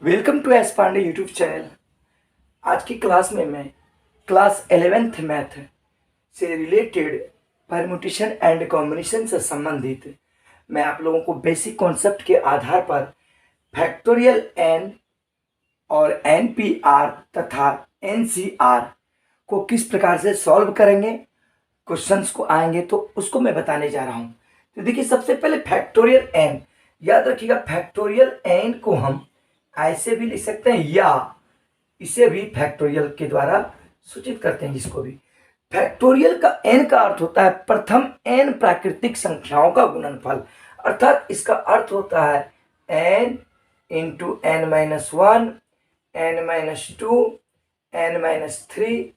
Welcome to S Pandey YouTube channel. आज की class में मैं क्लास 11th मैथ से रिलेटेड परम्यूटेशन एंड कॉम्बिनेशन से संबंधित मैं आप लोगों को बेसिक कॉन्सेप्ट के आधार पर फैक्टोरियल एन और एन पी आर तथा एन सी आर को किस प्रकार से सॉल्व करेंगे, क्वेश्चंस को आएंगे तो उसको मैं बताने जा रहा हूँ। तो देखिए, सबसे पहले फैक्टोरियल एन याद रखिएगा। फैक्टोरियल एन को हम ऐसे भी लिख सकते हैं या इसे भी फैक्टोरियल के द्वारा सूचित करते हैं। जिसको भी फैक्टोरियल का एन का अर्थ होता है प्रथम एन प्राकृतिक संख्याओं का गुणनफल, अर्थात इसका अर्थ होता है N into N minus one, N minus two, N minus three,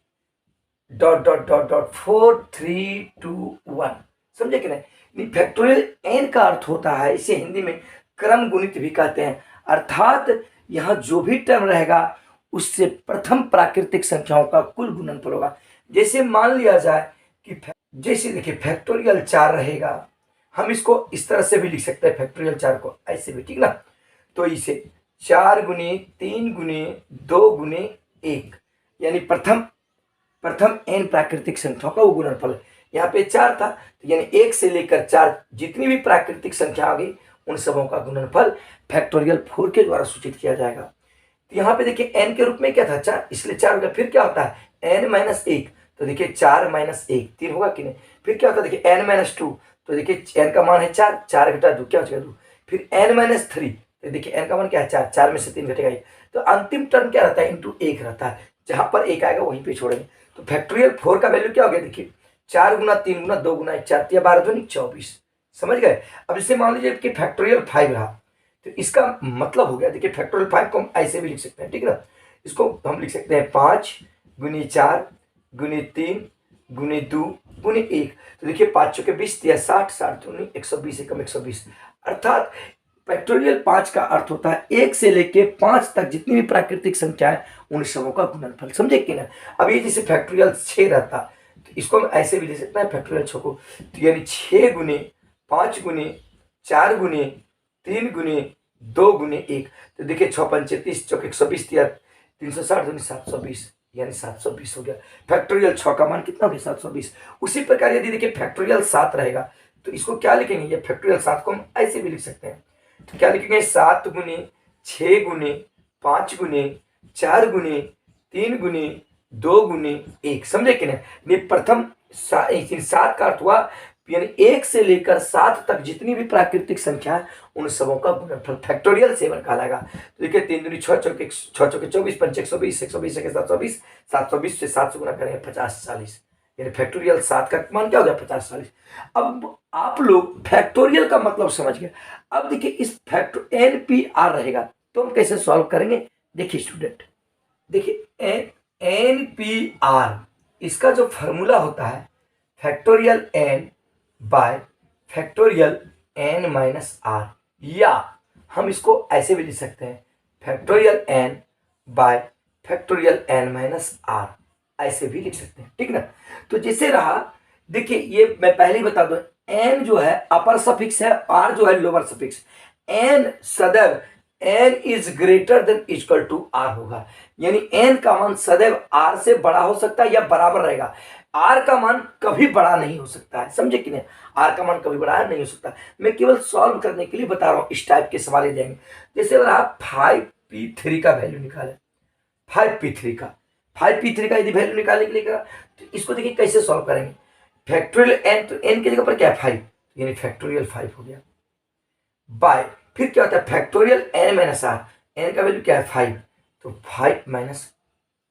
dot dot dot dot 4 3 2 1। समझे कि नहीं? फैक्टोरियल एन का अर्थ होता है, इसे हिंदी में क्रम गुणित भी कहते हैं, अर्थात यहाँ जो भी टर्म रहेगा उससे प्रथम प्राकृतिक संख्याओं का कुल गुणनफल होगा। जैसे मान लिया जाए कि जैसे देखिए फैक्टोरियल 4 रहेगा, हम इसको इस तरह से भी लिख सकते हैं, फैक्टोरियल 4 को ऐसे भी, ठीक ना। तो इसे 4 गुने 3 गुने 2 गुने 1 यानी प्रथम एन प्राकृतिक संख्याओं का वो गुणनफल। यहाँ पे 4 था तो यानी 1 से लेकर 4 जितनी भी प्राकृतिक संख्या आ गई उन सबों का गुणनफल फैक्टोरियल 4 के द्वारा सूचित किया जाएगा। तो यहाँ पे देखिए एन के रूप में क्या था 4, इसलिए 4 हो गया। फिर क्या होता है एन माइनस 1, तो देखिए 4 माइनस 1 3 होगा कि नहीं। फिर क्या होता है देखिए एन माइनस 2, तो देखिए एन का मान है 4, 4 घटा 2 क्या हो जाएगा 2। फिर एन माइनस 3, तो देखिए एन का मान क्या है 4, 4 में से 3 घटेगा 1, तो अंतिम टर्म क्या रहता है इंटू 1 रहता है, जहां पर 1 आएगा वहीं पे छोड़ेंगे। तो फैक्टोरियल 4 का वैल्यू क्या हो गया देखिए 4 गुना 3 गुना 2 गुना 1 4 12 दूनी 24। समझ गए? अब इससे मान लीजिए कि फैक्टोरियल 5 रहा, तो इसका मतलब हो गया देखिए फैक्टोरियल 5 को हम ऐसे भी लिख सकते हैं, ठीक है ना। इसको हम लिख सकते हैं 5 गुनी 4 गुनी 3 गुनी 2 गुनी 1, तो देखिए 5 चौके 20 दिया 60, 60 दूनी 120 एकम 120, अर्थात फैक्टोरियल 5 का अर्थ होता है 1 से लेके 5 तक जितनी भी प्राकृतिक संख्या है उन सबों का गुणनफल। समझे कि ना। अब ये जैसे फैक्टोरियल 6 रहता तो इसको हम ऐसे भी ले सकते हैं फैक्टोरियल 6 को, तो यानी 6 गुने 5 गुने 4 गुने 3 गुने 2 गुने 1, तो देखिए 6 पंचे 30 चौक 120 दिया 360 दूनी 720 यानी 720 हो गया। फैक्टोरियल 6 का मान कितना हो गया 720। उसी प्रकार यदि देखिए फैक्टोरियल 7 रहेगा तो इसको क्या लिखेंगे, ये फैक्टोरियल 7 को हम ऐसे भी लिख सकते हैं, तो क्या लिखेंगे 7 गुने 6 गुने 5 गुने 4 गुने 3 गुने 2 गुने 1। समझे कि नहीं। प्रथम 7 का अर्थ हुआ यानी 1 से लेकर 7 तक जितनी भी प्राकृतिक संख्या है उन सबों का गुणनफल फैक्टोरियल 7 कहलाएगा। तो देखिए 3 दूनी 6 चौके 24 पंच 120 120 720, 720 से 7 से गुना करेंगे 50 40 यानी फैक्टोरियल 7 का मान क्या हो गया 50 40। अब आप लोग फैक्टोरियल का मतलब समझ गए। अब देखिए इस फैक्टर एन पी आर रहेगा तो हम कैसे सॉल्व करेंगे। देखिए स्टूडेंट, देखिए एन पी आर इसका जो फॉर्मूला होता है factorial N by factorial N minus R, या हम इसको ऐसे भी लिख सकते हैं factorial N by factorial N minus R, ऐसे भी लिख सकते हैं, ठीक ना। तो जैसे रहा देखिए, ये मैं पहले ही बता दूं एन जो है अपर सफिक्स है, आर जो है लोअर सफिक्स। एन सदैव N is greater than equal to R होगा, यानी एन का मान सदैव आर से बड़ा हो सकता है या बराबर रहेगा। आर का मान कभी बड़ा नहीं हो सकता है, समझे कि नहीं। आर का मान कभी बड़ा नहीं हो सकता। मैं केवल सॉल्व करने के लिए बता रहा हूं, इस टाइप के सवाल देंगे। जैसे अगर आप 5p3 का वैल्यू निकालें, 5p3 का यदि वैल्यू निकालने के लिए करा तो इसको देखिए कैसे सॉल्व करेंगे। फैक्टोरियल एन, तो एन की जगह पर क्या है 5, यानी फैक्टोरियल 5 हो गया बाय, फिर क्या होता है factorial N minus R, N का वैल्यू क्या है 5, तो 5 माइनस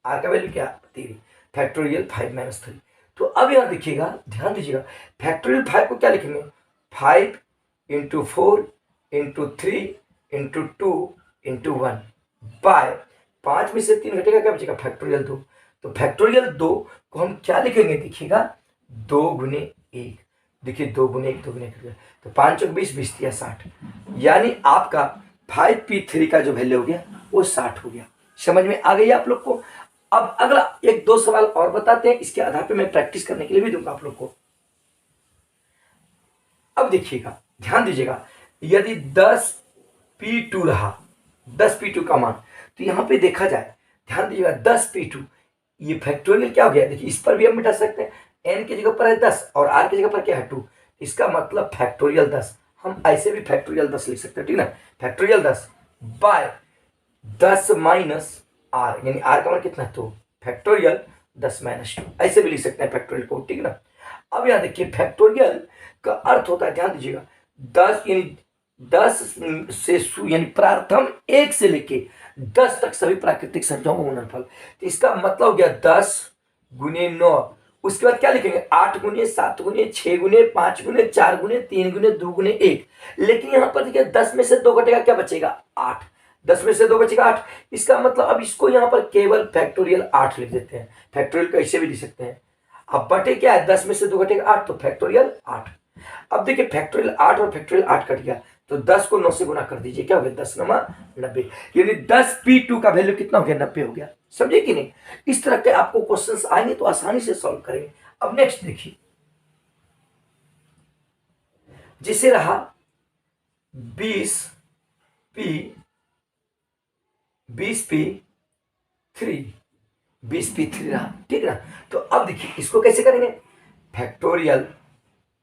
आर का वैल्यू क्या है 3, फैक्टोरियल 5 माइनस 3। तो अब यहां देखिएगा, ध्यान दीजिएगा, फैक्टोरियल 5 को क्या लिखेंगे 5 into 4 into 3 into 2 into 1 by 5 में से 3 घटेगा क्या बचेगा फैक्टोरियल 2, तो फैक्टोरियल 2 को हम क्या लिखेंगे देखिएगा 2 गुने 1, देखिए 2 गुने 1 2 गुने 1, तो 5 चौक 20 20 दिया 60, यानी आपका 5p3 का जो वैल्यू हो गया वो 60 हो गया। समझ में आ गई आप लोग को। अब अगला 1-2 सवाल और बताते हैं, इसके आधार पे मैं प्रैक्टिस करने के लिए भी दूंगा आप लोग को। अब देखिएगा, ध्यान दीजिएगा, यदि 10p2 रहा 10p2 का मान। तो यहाँ पे देखा जाए, ध्यान दीजिएगा 10p2, ये फैक्टोरियल क्या हो गया, देखिए इस पर भी हम मिटा सकते हैं, n की जगह पर है 10 और r की जगह पर क्या है 2, इसका मतलब फैक्टोरियल 10। हम ऐसे भी फैक्टोरियल 10 लिख सकते हैं, ठीक ना, फैक्टोरियल 10 बाय 10 माइनस r, यानी r का मान कितना है, तो फैक्टोरियल 10 माइनस 2, ऐसे भी लिख सकते हैं फैक्टोरियल को, ठीक ना। अब यहाँ देखिए फैक्टोरियल का अर्थ होता है, ध्यान दीजिएगा 10 यानी 10 से यानी प्रथम 1 से लेके 10 तक सभी प्राकृतिक संख्याओं का गुणनफल। तो इसका मतलब हो गया 10 गुने 9, उसके बाद क्या लिखेंगे 8 गुने 7 गुने 6 गुने 5 गुने 4 गुने 3 गुने 2 गुने 1। लेकिन यहाँ पर देखिए 10 में से 2 घटेगा, क्या बचेगा 8, 10 में से 2 बचेगा 8। इसका मतलब अब इसको यहाँ पर केवल फैक्टोरियल 8 लिख देते हैं, फैक्टोरियल कैसे भी लिख सकते हैं। अब बटे क्या है, 10 में से 2 घटेगा 8, तो फैक्टोरियल 8। अब देखिए फैक्टोरियल 8 और फैक्टोरियल 8 कट गया, तो 10 को 9 से गुना कर दीजिए, क्या हो गया 10 नमा 90, यानी 10p2 का वैल्यू कितना हो गया 90 हो गया। समझे कि नहीं, इस तरह के आपको क्वेश्चंस आएंगे तो आसानी से सॉल्व करेंगे। अब नेक्स्ट देखिए, जिसे रहा 20p3 रहा, ठीक ना। तो अब देखिए इसको कैसे करेंगे, फैक्टोरियल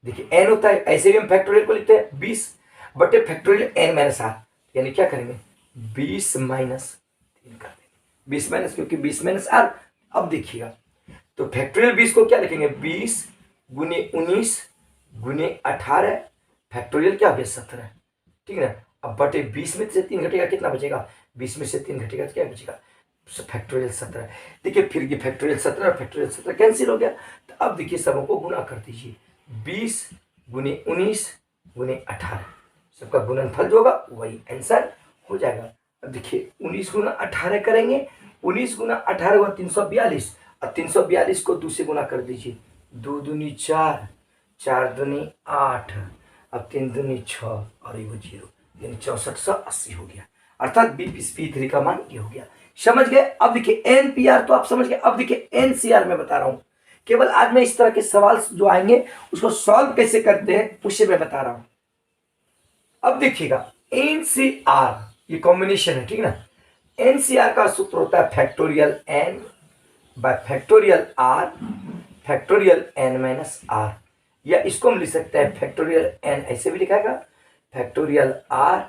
देखिए n होता है, ऐसे भी हम फैक्टोरियल को लिखते हैं 20 बटे फैक्टोरियल n माइनस r, यानी क्या करेंगे 20 माइनस 3 कर देंगे, 20 माइनस, क्योंकि 20 माइनस r। अब देखिएगा तो फैक्टोरियल 20 को क्या लिखेंगे 20 गुने 19 गुने 18, फैक्टोरियल क्या हो गया 17, ठीक है ना। अब बटे 20 में से 3 घटेगा, कितना बचेगा 20 में से 3 घटेगा तो क्या बचेगा फैक्टोरियल 17। देखिए फिर ये फैक्टोरियल 17 और फैक्टोरियल 17 कैंसिल हो गया। तो अब देखिए सबों को गुना कर दीजिए, 20 गुने 19 गुने 18, सबका गुणनफल जो होगा वही आंसर हो जाएगा। अब देखिए 19 गुना 18 करेंगे, 19 गुना 18 हुआ 342, और 342 को 2 से गुना कर दीजिए, 2 दूनी 4, 4 दूनी 8, अब 3 दूनी 6 और ये 0, यानी 6480 हो गया, अर्थात P3 का मान ये हो गया। समझ गए। अब देखिए NPR तो आप समझ गए, अब देखिए NCR में बता रहा हूं, केवल आज मैं इस तरह के सवाल जो आएंगे उसको सॉल्व कैसे करते हैं उसे मैं बता रहा हूं। अब देखिएगा NCR ये कॉम्बिनेशन है, ठीक ना। NCR का सूत्र होता है factorial n bye factorial r factorial n minus r, या इसको हम लिख सकते हैं फैक्टोरियल n ऐसे भी लिखाएगा, factorial r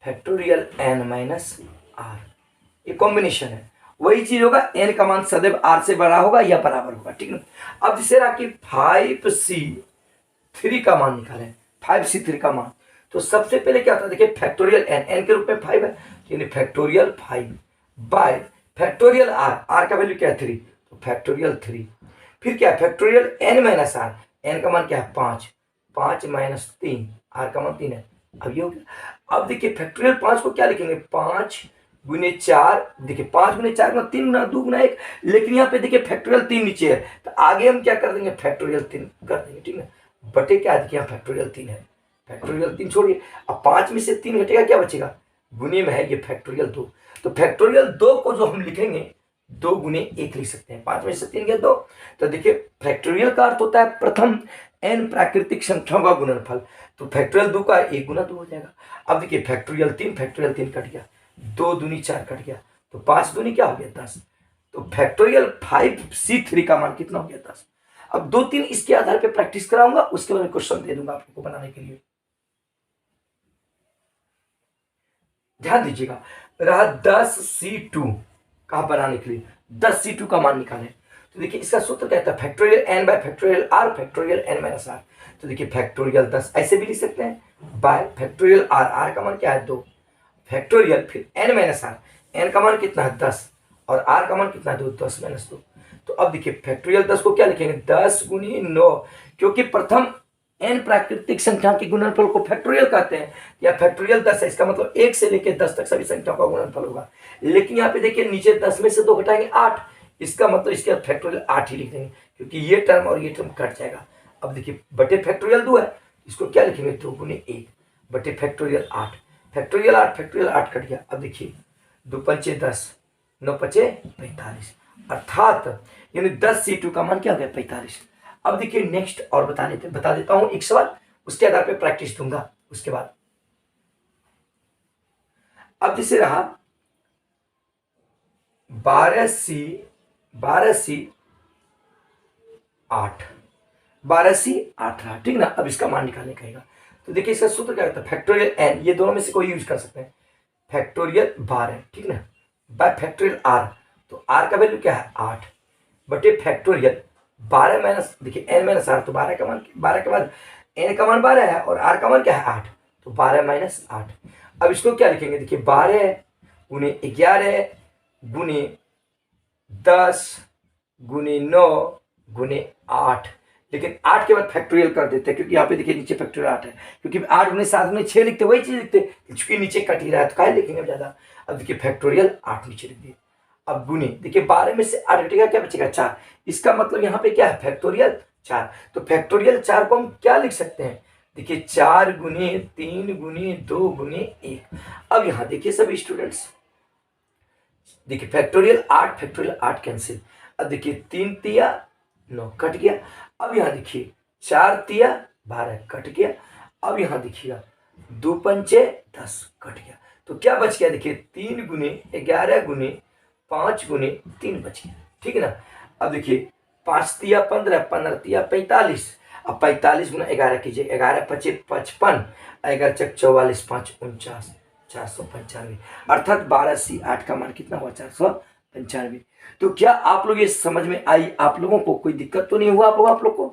factorial n minus r, ये कॉम्बिनेशन है। वही चीज होगा, n का मान सदैव r से बड़ा होगा या बराबर होगा, ठीक ना। अब जैसे रहा कि 5c3 का मान निकालें, 5c3 का मान, तो सबसे पहले क्या होता है देखिए फैक्टोरियल n के रूप में 5 है, यानी फैक्टोरियल 5 बाय फैक्टोरियल r का वैल्यू क्या है 3, तो फैक्टोरियल 3, फिर क्या है factorial n minus r, n का मान क्या है 5, 5 माइनस 3, r का मान 3 है। अब ये हो गया। अब देखिए फैक्टोरियल 5 को क्या लिखेंगे 5 गुने 4, देखिए 5 गुने 4 गुना 3 गुना 2 गुना 1, लेकिन यहाँ पे देखिए फैक्टोरियल 3 नीचे है, तो आगे हम क्या कर देंगे फैक्टोरियल 3 कर देंगे, ठीक है। बटे क्या देखिए यहाँ फैक्टोरियल 3 है, फैक्टोरियल 3 छोड़िए, अब 5 में से 3 घटेगा क्या बचेगा, गुने में है ये फैक्टोरियल 2, तो फैक्टोरियल 2 को जो हम लिखेंगे 2 गुने 1 लिख सकते हैं, 5 में से 3 गया 2। तो देखिए फैक्टोरियल का अर्थ होता है प्रथम n प्राकृतिक संख्याओं का गुणनफल, तो फैक्टोरियल 2 का 1 गुना 2 हो जाएगा। अब देखिए फैक्टोरियल 3 कट गया, 2 दूनी 4 कट गया, तो 5 दूनी क्या हो गया 10, तो फैक्टोरियल 5c3 का मान कितना हो गया 10। अब 2-3 इसके आधार पे प्रैक्टिस कराऊंगा, उसके बाद क्वेश्चन दे दूंगा आपको बनाने के लिए। ध्यान दीजिएगा, रहा 10c2 का बनाने के लिए 10c2 का मान निकालें, तो देखिए इसका सूत्र कहता है factorial n bye factorial r factorial n minus r, तो देखिए फैक्टोरियल 10 ऐसे भी लिख सकते हैं बाय फैक्टोरियल r का मान क्या है 2, फैक्टोरियल फिर n माइनस r, n का मान कितना है 10 और r का मान कितना है 2, 10 माइनस 2। तो अब देखिए फैक्टोरियल 10 को क्या लिखेंगे 10 गुनी 9, क्योंकि प्रथम n प्राकृतिक संख्या के गुणनफल को फैक्टोरियल कहते हैं, या फैक्टोरियल 10 है, इसका मतलब 1 से लेकर 10 तक सभी संख्याओं का गुणनफल होगा। लेकिन यहाँ पे देखिए नीचे 10 में से 2 घटाएंगे 8, इसका मतलब इसके बाद फैक्टोरियल 8 ही लिख देंगे, क्योंकि ये टर्म और ये टर्म कट जाएगा। अब देखिए बटे फैक्टोरियल 2 है, इसको क्या लिखेंगे 2 गुने 1 बटे फैक्टोरियल 8, फैक्टोरियल 8 कट गया। अब देखिए 2 पंचे 10, 9 पचे 45, अर्थात यानी 10c2 का मान क्या हो गया 45। अब देखिए नेक्स्ट और बता देता हूं एक सवाल, उसके आधार पे प्रैक्टिस दूंगा उसके बाद। अब जैसे रहा 12C 8, 12C 8 रहा, ठीक ना। अब इसका मान निकालने कहेगा, तो देखिए इसका सूत्र क्या होता है, फैक्टोरियल n, ये दोनों में से कोई यूज कर सकते हैं, फैक्टोरियल 12, ठीक ना, बाय फैक्टोरियल r, तो r का वैल्यू क्या है 8 बटे फैक्टोरियल 12 माइनस, देखिए n माइनस r, तो 12 का मान, 12 के बाद n का मान 12 है और r का मान क्या है 8, तो 12 माइनस 8। अब इसको क्या लिखेंगे, देखिए 12 गुने 11 गुने 10 गुने 9 गुने 8, लेकिन 8 के बाद फैक्टोरियल कर देते हैं, क्योंकि यहाँ पे देखिए नीचे फैक्टोरियल 8 है, क्योंकि 8 गुने 7 गुने 6 लिखते वही चीज लिखते, चूंकि नीचे कट ही रहा है तो काहे लिखेंगे ज्यादा। अब देखिए फैक्टोरियल 8 नीचे लिख दिए। अब गुने, देखिए 12 में से 8 घटेगा, क्या बचेगा 4, इसका मतलब यहाँ पे क्या है फैक्टोरियल 4, तो फैक्टोरियल 4 को हम क्या लिख सकते हैं, देखिए 4 गुने 3 गुने 2 गुने 1। अब यहाँ देखिए सभी स्टूडेंट्स, देखिए फैक्टोरियल 8 कैंसिल, अब देखिए 3 तिया 9 कट गया, अब यहाँ देखिए 4 तिया 12 कट गया, अब यहाँ देखिएगा 2 पंचे 10 कट गया, तो क्या बच गया, देखिए 3 गुने 11 गुने 5 गुने 3 बच गया, ठीक है ना। अब देखिए 5 तिया 15, 15 तिया 45, अब 45 गुना 11 कीजिए, 11 पचे 55, 11 चक 44, 5 49, 495, अर्थात 12C 8 का मान कितना हुआ 495। तो क्या आप लोग ये समझ में आई, आप लोगों को कोई दिक्कत तो नहीं हुआ, आप लोग को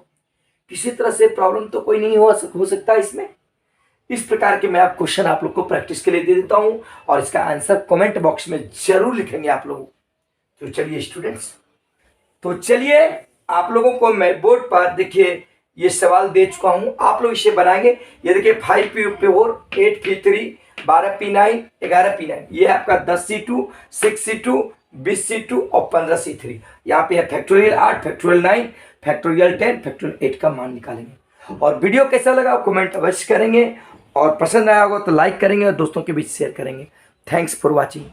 किसी तरह से प्रॉब्लम तो कोई नहीं हो सकता इसमें। इस प्रकार के मैं आप क्वेश्चन आप लोग को प्रैक्टिस के लिए दे देता हूं और इसका आंसर कमेंट बॉक्स में जरूर लिखेंगे आप लोग। तो चलिए स्टूडेंट्स, तो चलिए आप लोगों को मैं बोर्ड पर देखिए ये सवाल दे चुका हूं, आप लोग इसे बनाएंगे। ये देखिए 5P4 8P3 12P9 11P9, ये आपका 10C2 6C2 20C2 और 15C3। यहाँ पे है फैक्टोरियल 8 फैक्टोरियल 9 फैक्टोरियल 10 फैक्टोरियल 8 का मान निकालेंगे। और वीडियो कैसा लगा कमेंट अवश्य करेंगे, और पसंद आया होगा तो लाइक करेंगे और दोस्तों के बीच शेयर करेंगे। Thanks for watching.